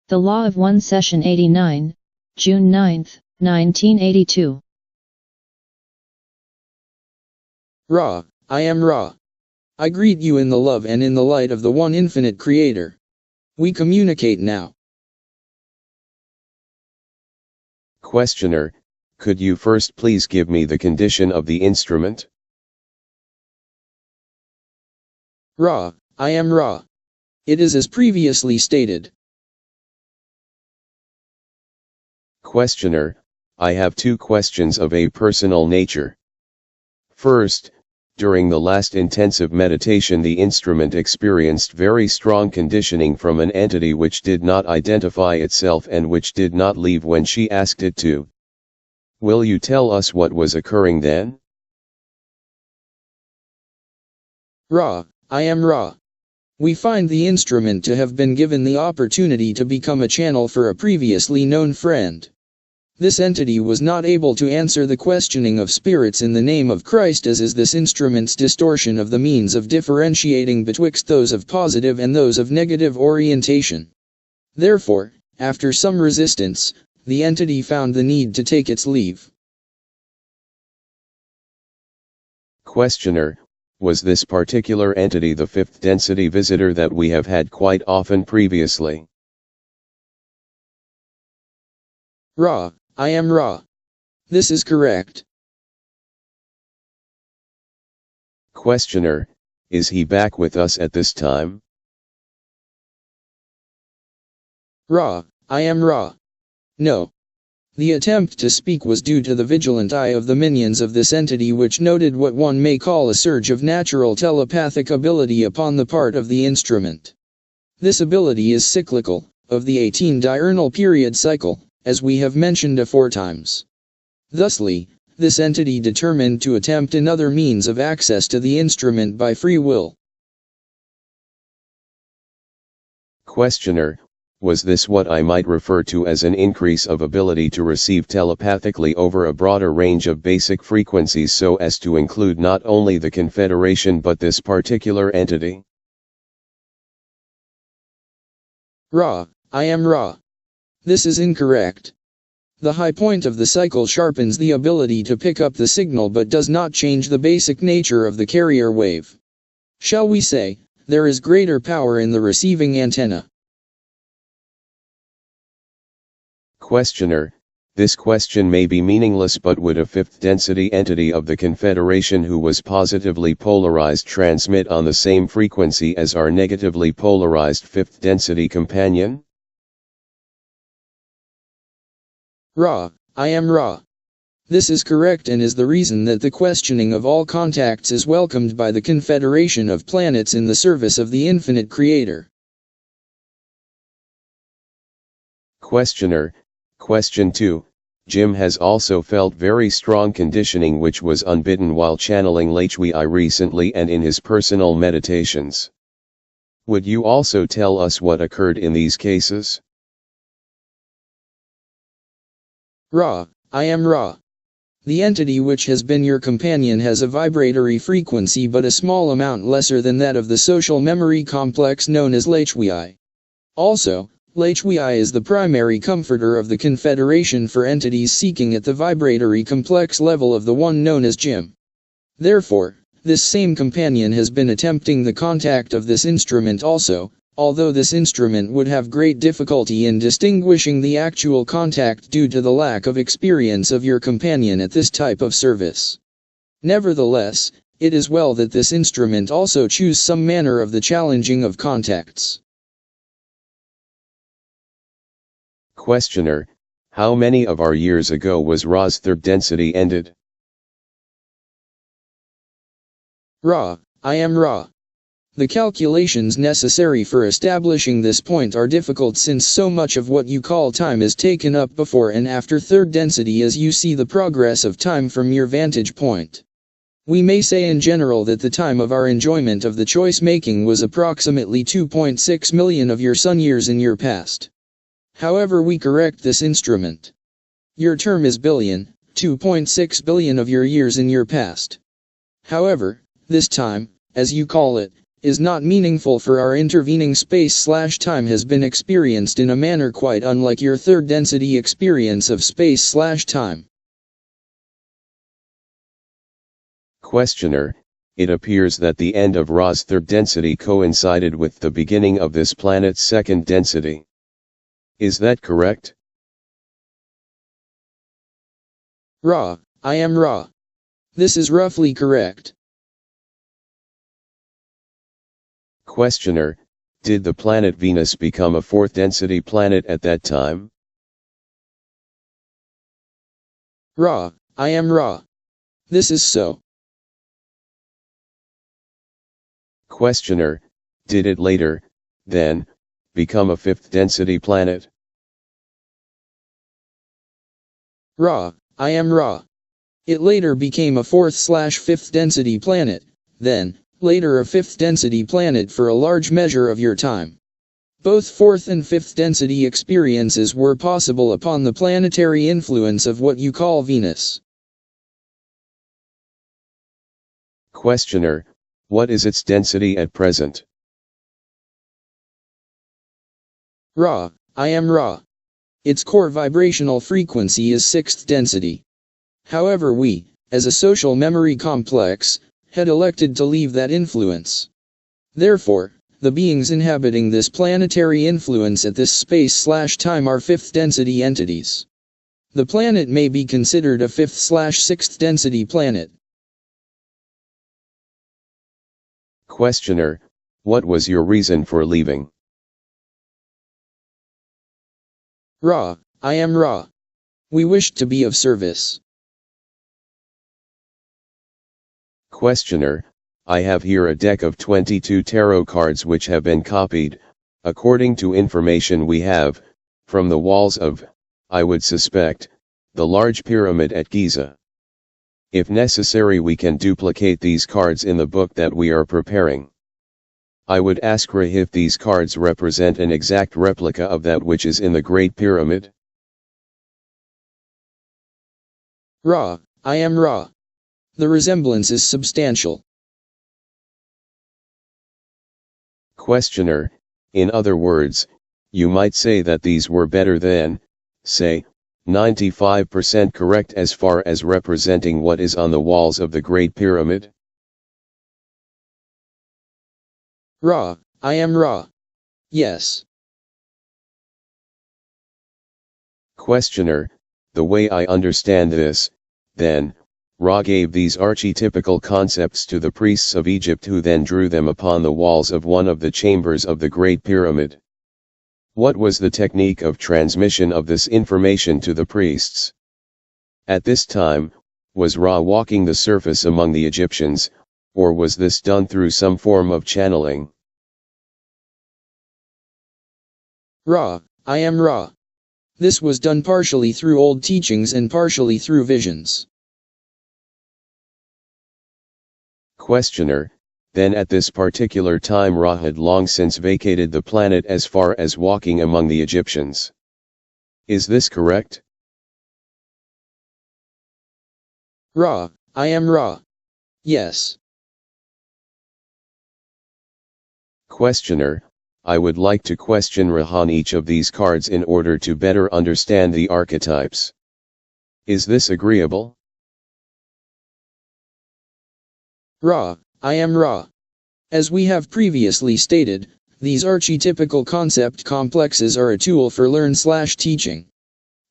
The Law of One Session 89, June 9, 1982. Ra, I am Ra. I greet you in the love and in the light of the one infinite Creator. We communicate now. Questioner, could you first please give me the condition of the instrument? Ra, I am Ra. It is as previously stated. Questioner, I have two questions of a personal nature. First, during the last intensive meditation the instrument experienced very strong conditioning from an entity which did not identify itself and which did not leave when she asked it to. Will you tell us what was occurring then? Ra, I am Ra. We find the instrument to have been given the opportunity to become a channel for a previously known friend. This entity was not able to answer the questioning of spirits in the name of Christ, as is this instrument's distortion of the means of differentiating betwixt those of positive and those of negative orientation. Therefore, after some resistance, the entity found the need to take its leave. Questioner, was this particular entity the fifth density visitor that we have had quite often previously? Ra, I am Ra. This is correct. Questioner, is he back with us at this time? Ra, I am Ra. No. The attempt to speak was due to the vigilant eye of the minions of this entity, which noted what one may call a surge of natural telepathic ability upon the part of the instrument. This ability is cyclical, of the 18 diurnal period cycle, as we have mentioned aforetimes. Thusly, this entity determined to attempt another means of access to the instrument by free will. Questioner, was this what I might refer to as an increase of ability to receive telepathically over a broader range of basic frequencies so as to include not only the Confederation but this particular entity? Ra, I am Ra. This is incorrect. The high point of the cycle sharpens the ability to pick up the signal but does not change the basic nature of the carrier wave. Shall we say, there is greater power in the receiving antenna. Questioner, this question may be meaningless, but would a fifth density entity of the Confederation who was positively polarized transmit on the same frequency as our negatively polarized fifth density companion? Ra, I am Ra. This is correct and is the reason that the questioning of all contacts is welcomed by the Confederation of Planets in the service of the Infinite Creator. Questioner, Question 2. Jim has also felt very strong conditioning which was unbidden while channeling Lechwi recently and in his personal meditations. Would you also tell us what occurred in these cases? Ra, I am Ra. The entity which has been your companion has a vibratory frequency but a small amount lesser than that of the social memory complex known as Lechwi. Also, Lechwi is the primary comforter of the Confederation for entities seeking at the vibratory complex level of the one known as Jim. Therefore, this same companion has been attempting the contact of this instrument also, although this instrument would have great difficulty in distinguishing the actual contact due to the lack of experience of your companion at this type of service. Nevertheless, it is well that this instrument also choose some manner of the challenging of contacts. Questioner, how many of our years ago was Ra's third density ended? Ra, I am Ra. The calculations necessary for establishing this point are difficult since so much of what you call time is taken up before and after third density as you see the progress of time from your vantage point. We may say in general that the time of our enjoyment of the choice making was approximately 2.6 million of your sun years in your past. However, we correct this instrument. Your term is billion, 2.6 billion of your years in your past. However, this time, as you call it, is not meaningful, for our intervening space/time has been experienced in a manner quite unlike your third density experience of space/time. Questioner, it appears that the end of Ra's third density coincided with the beginning of this planet's second density. Is that correct? Ra, I am Ra. This is roughly correct. Questioner, did the planet Venus become a fourth density planet at that time? Ra, I am Ra. This is so. Questioner, did it later, then, become a fifth density planet? Ra, I am Ra. It later became a fourth/fifth density planet, then, later a fifth density planet for a large measure of your time. Both fourth and fifth density experiences were possible upon the planetary influence of what you call Venus. Questioner, what is its density at present? Ra, I am Ra. Its core vibrational frequency is sixth density. However, we, as a social memory complex, had elected to leave that influence. Therefore, the beings inhabiting this planetary influence at this space/time are fifth density entities. The planet may be considered a fifth/sixth density planet. Questioner, what was your reason for leaving? Ra, I am Ra. We wished to be of service. Questioner, I have here a deck of 22 tarot cards which have been copied, according to information we have, from the walls of, I would suspect, the large pyramid at Giza. If necessary, we can duplicate these cards in the book that we are preparing. I would ask Ra if these cards represent an exact replica of that which is in the Great Pyramid. Ra, I am Ra. The resemblance is substantial. Questioner, in other words, you might say that these were better than, say, 95% correct as far as representing what is on the walls of the Great Pyramid? Ra, I am Ra. Yes. Questioner, the way I understand this, then, Ra gave these archetypical concepts to the priests of Egypt, who then drew them upon the walls of one of the chambers of the Great Pyramid. What was the technique of transmission of this information to the priests? At this time, was Ra walking the surface among the Egyptians, or was this done through some form of channeling? Ra, I am Ra. This was done partially through old teachings and partially through visions. Questioner, then at this particular time Ra had long since vacated the planet as far as walking among the Egyptians. Is this correct? Ra, I am Ra. Yes. Questioner, I would like to question Ra on each of these cards in order to better understand the archetypes. Is this agreeable? Ra, I am Ra. As we have previously stated, these archetypical concept complexes are a tool for learn/teaching.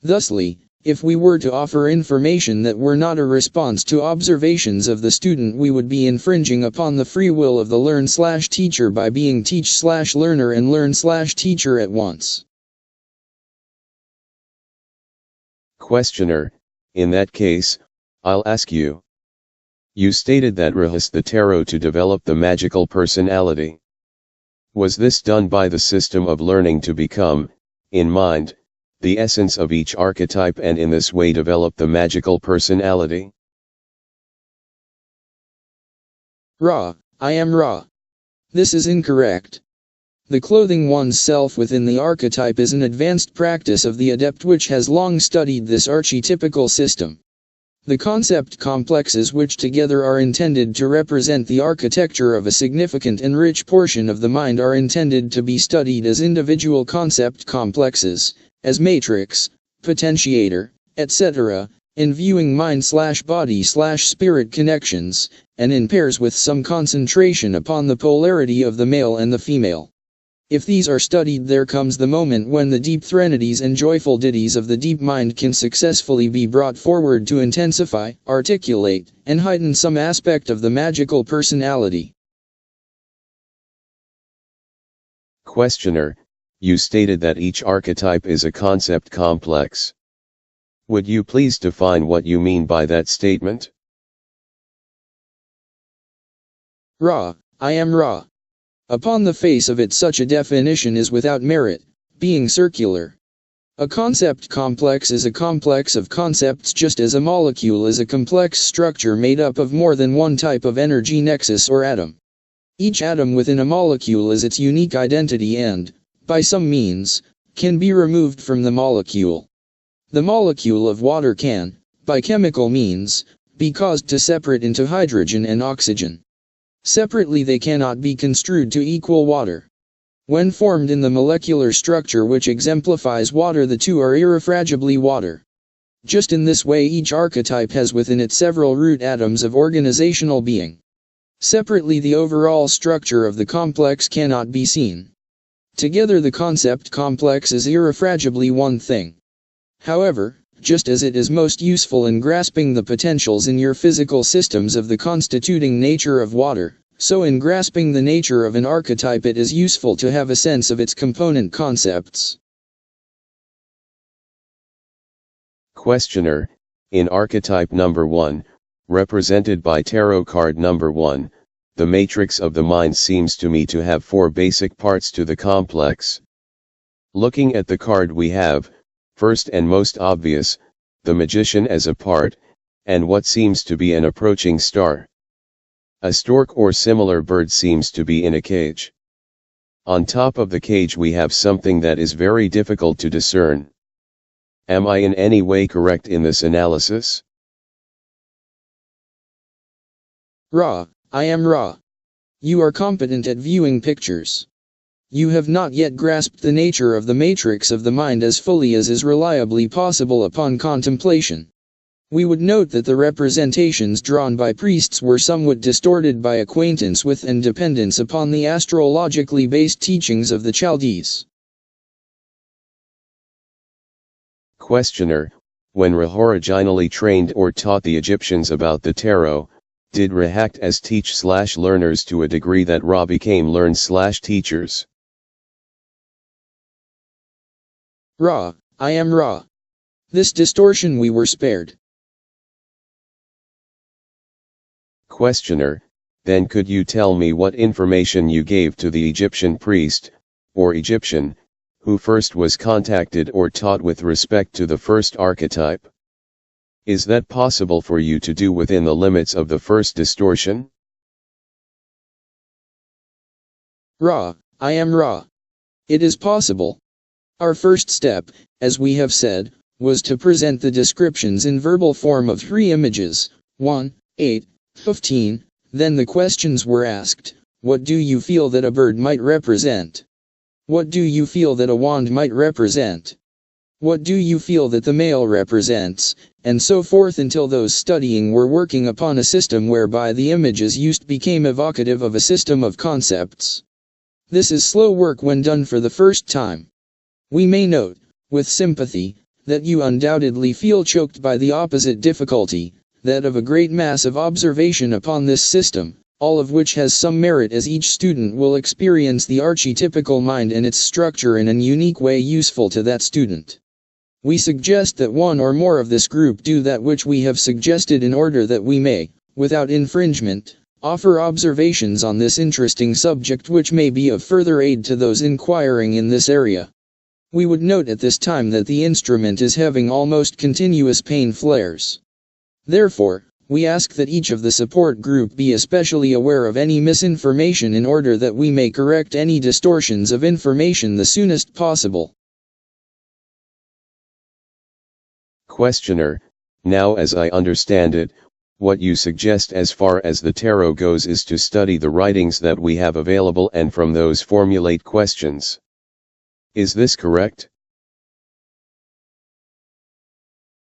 Thusly, if we were to offer information that were not a response to observations of the student, we would be infringing upon the free will of the learn/teacher by being teach/learner and learn/teacher at once. Questioner, in that case, I'll ask you. You stated that Ra used the tarot to develop the magical personality. Was this done by the system of learning to become, in mind, the essence of each archetype, and in this way develop the magical personality? Ra, I am Ra. This is incorrect. The clothing one's self within the archetype is an advanced practice of the adept which has long studied this archetypical system. The concept complexes which together are intended to represent the architecture of a significant and rich portion of the mind are intended to be studied as individual concept complexes, as matrix, potentiator, etc., in viewing mind/body/spirit connections, and in pairs with some concentration upon the polarity of the male and the female. If these are studied, there comes the moment when the deep threnodies and joyful ditties of the deep mind can successfully be brought forward to intensify, articulate, and heighten some aspect of the magical personality. Questioner, you stated that each archetype is a concept complex. Would you please define what you mean by that statement? Ra, I am Ra. Upon the face of it, such a definition is without merit, being circular. A concept complex is a complex of concepts, just as a molecule is a complex structure made up of more than one type of energy nexus or atom. Each atom within a molecule is its unique identity and, by some means, can be removed from the molecule. The molecule of water can, by chemical means, be caused to separate into hydrogen and oxygen. Separately they cannot be construed to equal water. When formed in the molecular structure which exemplifies water, the two are irrefragably water. Just in this way each archetype has within it several root atoms of organizational being. Separately the overall structure of the complex cannot be seen. Together the concept complex is irrefragably one thing. However, just as it is most useful in grasping the potentials in your physical systems of the constituting nature of water, so in grasping the nature of an archetype it is useful to have a sense of its component concepts. Questioner, in archetype number 1, represented by tarot card number 1, the matrix of the mind seems to me to have 4 basic parts to the complex. Looking at the card we have, first and most obvious, the magician as a part, and what seems to be an approaching star. A stork or similar bird seems to be in a cage. On top of the cage we have something that is very difficult to discern. Am I in any way correct in this analysis? Ra, I am Ra. You are competent at viewing pictures. You have not yet grasped the nature of the matrix of the mind as fully as is reliably possible upon contemplation. We would note that the representations drawn by priests were somewhat distorted by acquaintance with and dependence upon the astrologically based teachings of the Chaldees. Questioner, when Ra originally trained or taught the Egyptians about the tarot, did Ra act as teach/learners to a degree that Ra became learn/teachers? Ra, I am Ra. This distortion we were spared. Questioner, then could you tell me what information you gave to the Egyptian priest, or Egyptian, who first was contacted or taught with respect to the first archetype? Is that possible for you to do within the limits of the first distortion? Ra, I am Ra. It is possible. Our first step, as we have said, was to present the descriptions in verbal form of 3 images, 1, 8, 15, then the questions were asked, what do you feel that a bird might represent? What do you feel that a wand might represent? What do you feel that the male represents, and so forth until those studying were working upon a system whereby the images used became evocative of a system of concepts. This is slow work when done for the first time. We may note, with sympathy, that you undoubtedly feel choked by the opposite difficulty, that of a great mass of observation upon this system, all of which has some merit as each student will experience the archetypical mind and its structure in a unique way useful to that student. We suggest that one or more of this group do that which we have suggested in order that we may, without infringement, offer observations on this interesting subject which may be of further aid to those inquiring in this area. We would note at this time that the instrument is having almost continuous pain flares. Therefore, we ask that each of the support group be especially aware of any misinformation in order that we may correct any distortions of information the soonest possible. Questioner, Now as I understand it, what you suggest as far as the tarot goes is to study the writings that we have available and from those formulate questions. Is this correct?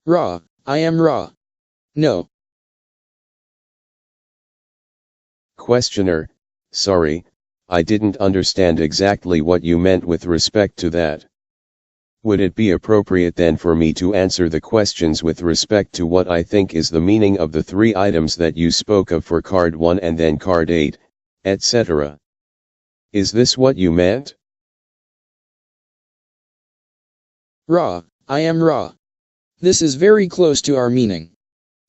Ra, I am Ra. No. Questioner, sorry, I didn't understand exactly what you meant with respect to that. Would it be appropriate then for me to answer the questions with respect to what I think is the meaning of the 3 items that you spoke of for card 1 and then card 8, etc.? Is this what you meant? Ra, I am Ra. This is very close to our meaning.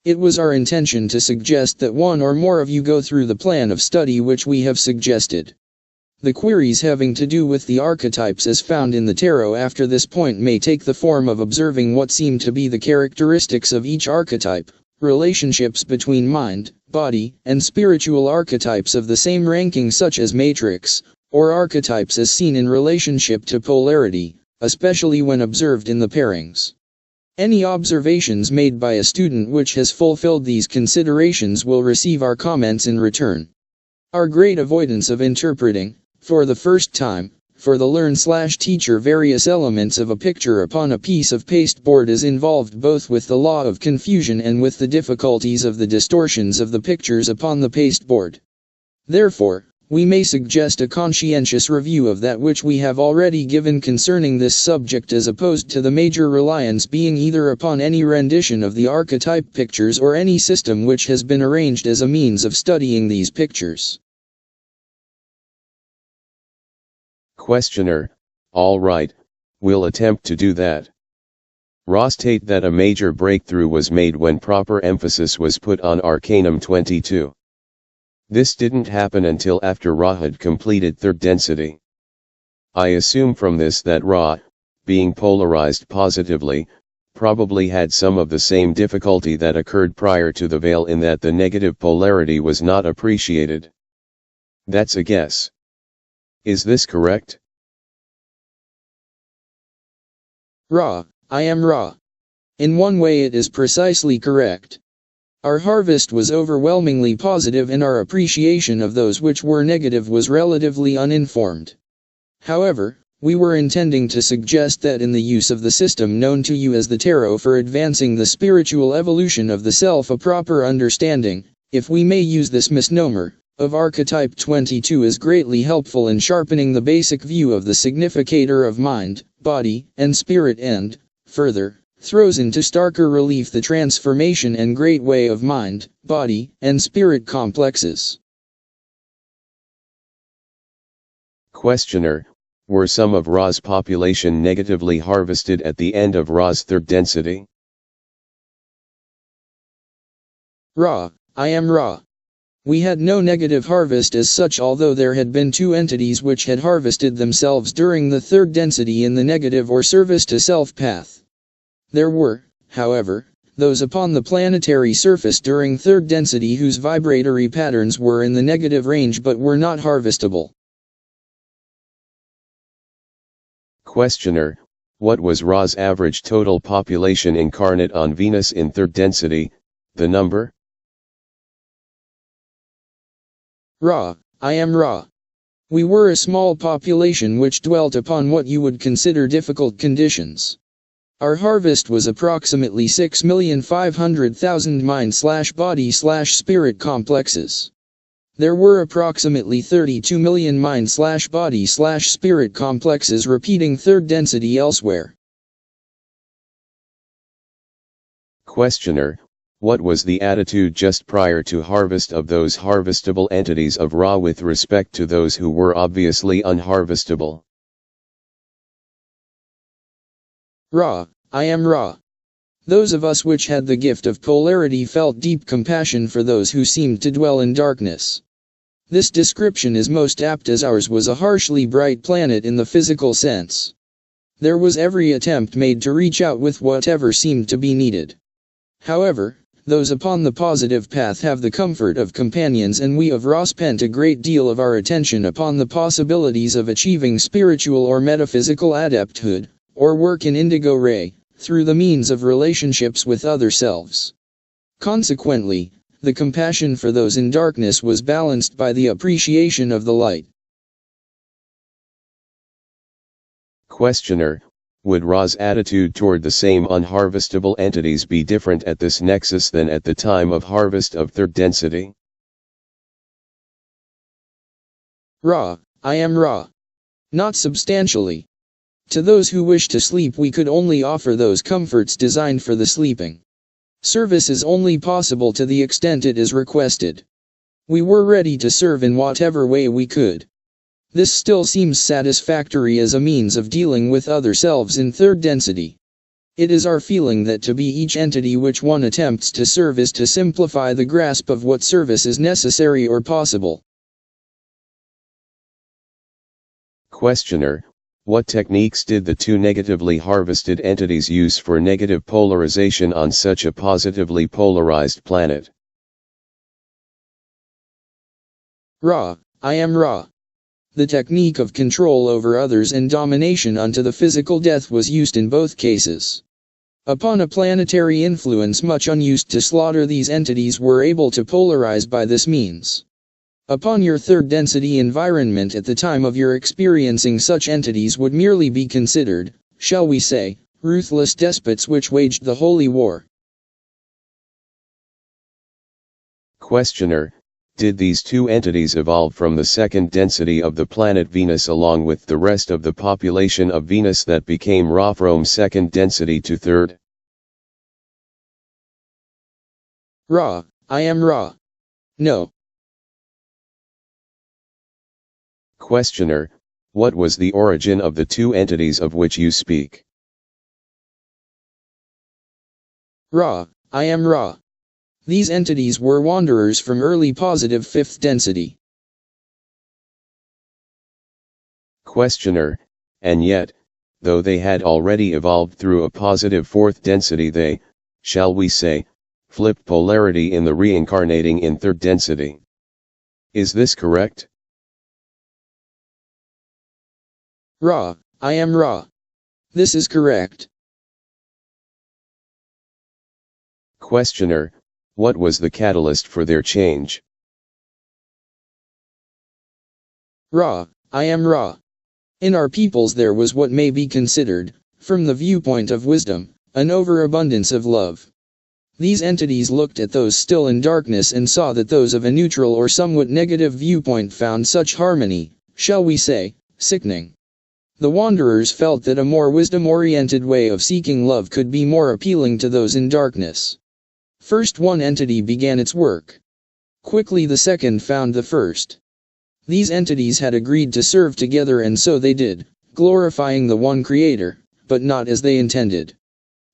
It was our intention to suggest that one or more of you go through the plan of study which we have suggested. The queries having to do with the archetypes as found in the tarot after this point may take the form of observing what seem to be the characteristics of each archetype, relationships between mind, body, and spiritual archetypes of the same ranking such as matrix, or archetypes as seen in relationship to polarity, especially when observed in the pairings. Any observations made by a student which has fulfilled these considerations will receive our comments in return. Our great avoidance of interpreting, for the first time, for the learn/teacher various elements of a picture upon a piece of pasteboard is involved both with the law of confusion and with the difficulties of the distortions of the pictures upon the pasteboard. Therefore, we may suggest a conscientious review of that which we have already given concerning this subject as opposed to the major reliance being either upon any rendition of the archetype pictures or any system which has been arranged as a means of studying these pictures. Questioner, all right, we'll attempt to do that. Ra state that a major breakthrough was made when proper emphasis was put on Arcanum 22. This didn't happen until after Ra had completed 3rd density. I assume from this that Ra, being polarized positively, probably had some of the same difficulty that occurred prior to the veil in that the negative polarity was not appreciated. That's a guess. Is this correct? Ra, I am Ra. In one way it is precisely correct. Our harvest was overwhelmingly positive and our appreciation of those which were negative was relatively uninformed. However, we were intending to suggest that in the use of the system known to you as the tarot for advancing the spiritual evolution of the self, a proper understanding, if we may use this misnomer, of archetype 22 is greatly helpful in sharpening the basic view of the significator of mind, body, and spirit and, further, throws into starker relief the transformation and great way of mind, body, and spirit complexes. Questioner, were some of Ra's population negatively harvested at the end of Ra's 3rd density? Ra, I am Ra. We had no negative harvest as such, although there had been 2 entities which had harvested themselves during the 3rd density in the negative or service to self path. There were, however, those upon the planetary surface during 3rd density whose vibratory patterns were in the negative range but were not harvestable. Questioner, what was Ra's average total population incarnate on Venus in 3rd density, the number? Ra, I am Ra. We were a small population which dwelt upon what you would consider difficult conditions. Our harvest was approximately 6,500,000 mind/body/spirit complexes. There were approximately 32 million mind/body/spirit complexes repeating 3rd density elsewhere. Questioner, what was the attitude just prior to harvest of those harvestable entities of Ra with respect to those who were obviously unharvestable? Ra, I am Ra. Those of us which had the gift of polarity felt deep compassion for those who seemed to dwell in darkness. This description is most apt as ours was a harshly bright planet in the physical sense. There was every attempt made to reach out with whatever seemed to be needed. However, those upon the positive path have the comfort of companions, and we of Ra spent a great deal of our attention upon the possibilities of achieving spiritual or metaphysical adepthood, or work in indigo ray, through the means of relationships with other selves. Consequently, the compassion for those in darkness was balanced by the appreciation of the light. Questioner: would Ra's attitude toward the same unharvestable entities be different at this nexus than at the time of harvest of third density? Ra, I am Ra. Not substantially. To those who wish to sleep we could only offer those comforts designed for the sleeping. Service is only possible to the extent it is requested. We were ready to serve in whatever way we could. This still seems satisfactory as a means of dealing with other selves in third density. It is our feeling that to be each entity which one attempts to serve is to simplify the grasp of what service is necessary or possible. Questioner: what techniques did the two negatively harvested entities use for negative polarization on such a positively polarized planet? Ra, I am Ra. The technique of control over others and domination unto the physical death was used in both cases. Upon a planetary influence much unused to slaughter, these entities were able to polarize by this means. Upon your third density environment at the time of your experiencing such entities would merely be considered, shall we say, ruthless despots which waged the holy war. Questioner: did these two entities evolve from the second density of the planet Venus along with the rest of the population of Venus that became Ra from second density to third? Ra, I am Ra. No. Questioner: what was the origin of the two entities of which you speak? Ra, I am Ra. These entities were wanderers from early positive fifth density. Questioner: and yet, though they had already evolved through a positive fourth density, they, shall we say, flipped polarity in the reincarnating in third density. Is this correct? Ra, I am Ra. This is correct. Questioner: what was the catalyst for their change? Ra, I am Ra. In our peoples there was what may be considered, from the viewpoint of wisdom, an overabundance of love. These entities looked at those still in darkness and saw that those of a neutral or somewhat negative viewpoint found such harmony, shall we say, sickening. The wanderers felt that a more wisdom-oriented way of seeking love could be more appealing to those in darkness. First one entity began its work. Quickly the second found the first. These entities had agreed to serve together, and so they did, glorifying the one Creator, but not as they intended.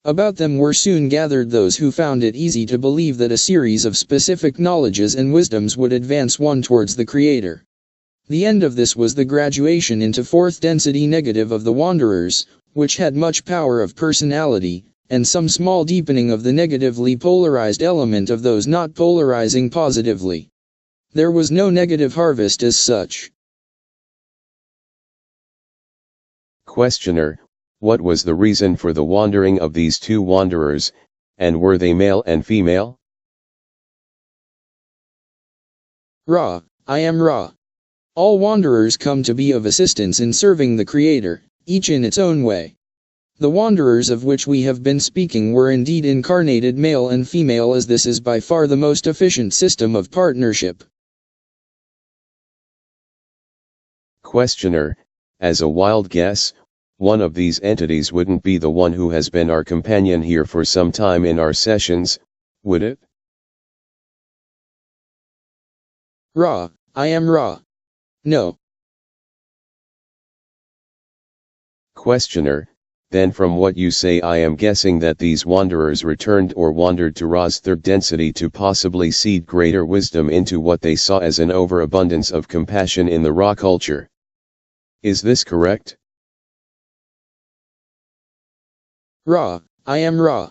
About them were soon gathered those who found it easy to believe that a series of specific knowledges and wisdoms would advance one towards the Creator. The end of this was the graduation into fourth density negative of the wanderers, which had much power of personality, and some small deepening of the negatively polarized element of those not polarizing positively. There was no negative harvest as such. Questioner: what was the reason for the wandering of these two wanderers, and were they male and female? Ra, I am Ra. All wanderers come to be of assistance in serving the Creator, each in its own way. The wanderers of which we have been speaking were indeed incarnated male and female, as this is by far the most efficient system of partnership. Questioner: as a wild guess, one of these entities wouldn't be the one who has been our companion here for some time in our sessions, would it? Ra, I am Ra. No. Questioner: then from what you say I am guessing that these wanderers returned or wandered to Ra's third density to possibly seed greater wisdom into what they saw as an overabundance of compassion in the Ra culture. Is this correct? Ra, I am Ra.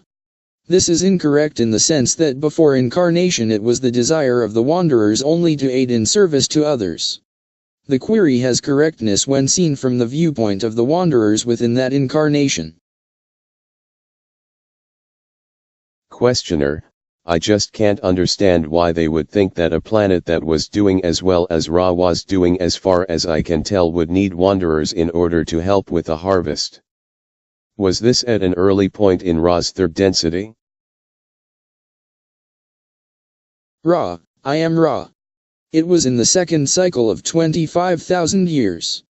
This is incorrect in the sense that before incarnation it was the desire of the wanderers only to aid in service to others. The query has correctness when seen from the viewpoint of the wanderers within that incarnation. Questioner, I just can't understand why they would think that a planet that was doing as well as Ra was doing, as far as I can tell, would need wanderers in order to help with the harvest. Was this at an early point in Ra's third density? Ra, I am Ra. It was in the second cycle of 25,000 years.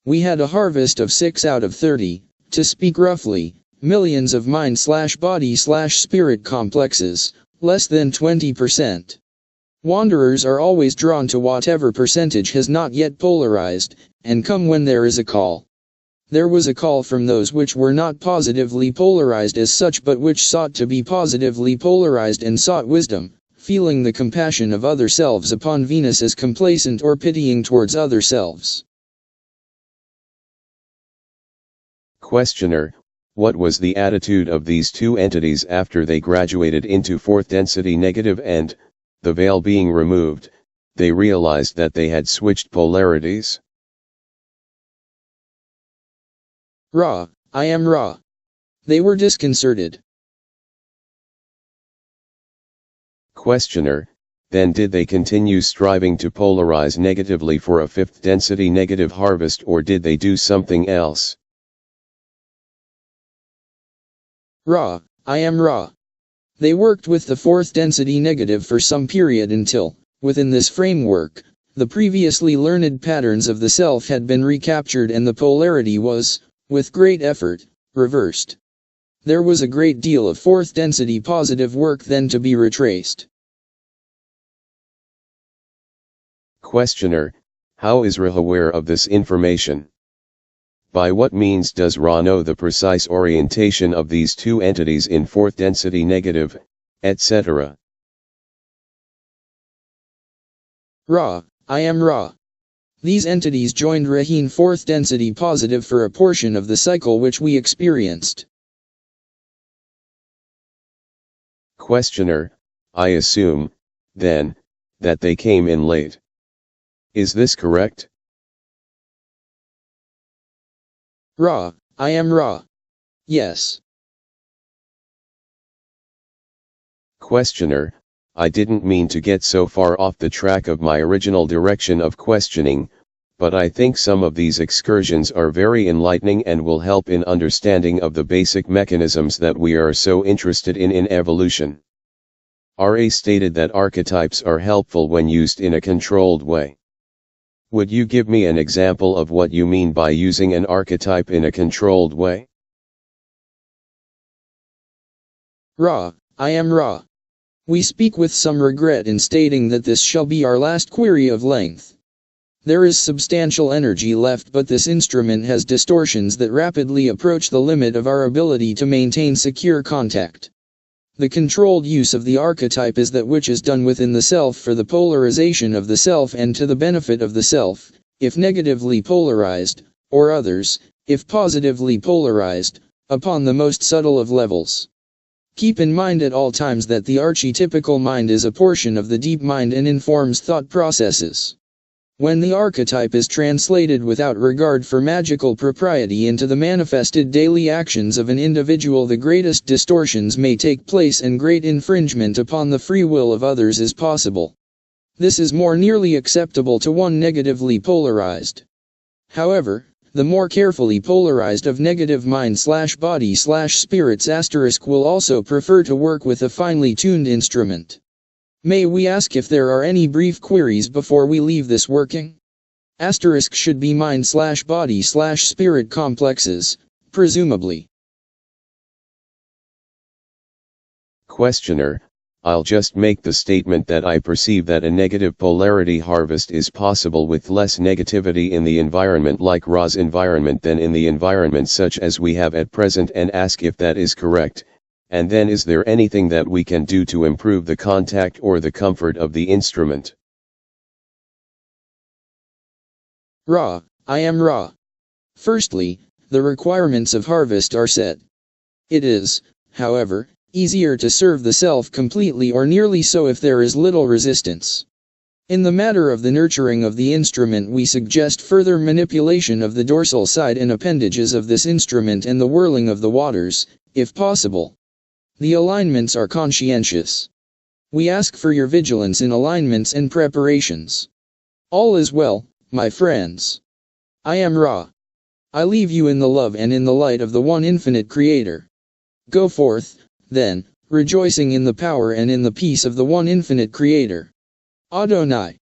We had a harvest of 6 out of 30, to speak roughly, millions of mind/body/spirit complexes, less than 20%. Wanderers are always drawn to whatever percentage has not yet polarized, and come when there is a call. There was a call from those which were not positively polarized as such, but which sought to be positively polarized and sought wisdom, feeling the compassion of other selves upon Venus as complacent or pitying towards other selves. Questioner, what was the attitude of these two entities after they graduated into fourth density negative and, the veil being removed, they realized that they had switched polarities? Ra, I am Ra. They were disconcerted. Questioner, then did they continue striving to polarize negatively for a fifth density negative harvest, or did they do something else? Ra, I am Ra. They worked with the fourth density negative for some period until, within this framework, the previously learned patterns of the self had been recaptured and the polarity was, with great effort, reversed. There was a great deal of fourth density positive work then to be retraced. Questioner, how is Ra aware of this information? By what means does Ra know the precise orientation of these two entities in fourth density negative, etc.? Ra, I am Ra. These entities joined Raheen fourth density positive for a portion of the cycle which we experienced. Questioner, I assume, then, that they came in late. Is this correct? Ra, I am Ra. Yes. Questioner, I didn't mean to get so far off the track of my original direction of questioning, but I think some of these excursions are very enlightening and will help in understanding of the basic mechanisms that we are so interested in evolution. Ra stated that archetypes are helpful when used in a controlled way. Would you give me an example of what you mean by using an archetype in a controlled way? Ra, I am Ra. We speak with some regret in stating that this shall be our last query of length. There is substantial energy left, but this instrument has distortions that rapidly approach the limit of our ability to maintain secure contact. The controlled use of the archetype is that which is done within the self for the polarization of the self and to the benefit of the self, if negatively polarized, or others, if positively polarized, upon the most subtle of levels. Keep in mind at all times that the archetypical mind is a portion of the deep mind and informs thought processes. When the archetype is translated without regard for magical propriety into the manifested daily actions of an individual, the greatest distortions may take place and great infringement upon the free will of others is possible. This is more nearly acceptable to one negatively polarized. However, the more carefully polarized of negative mind/body/spirits * will also prefer to work with a finely tuned instrument. May we ask if there are any brief queries before we leave this working? * should be mind/body/spirit complexes, presumably. Questioner, I'll just make the statement that I perceive that a negative polarity harvest is possible with less negativity in the environment like Ra's environment than in the environment such as we have at present, and ask if that is correct. And then is there anything that we can do to improve the contact or the comfort of the instrument? Ra, I am Ra. Firstly, the requirements of harvest are set. It is, however, easier to serve the self completely or nearly so if there is little resistance. In the matter of the nurturing of the instrument, we suggest further manipulation of the dorsal side and appendages of this instrument and the whirling of the waters, if possible. The alignments are conscientious. We ask for your vigilance in alignments and preparations. All is well, my friends. I am Ra. I leave you in the love and in the light of the one infinite Creator. Go forth, then, rejoicing in the power and in the peace of the one infinite Creator. Adonai.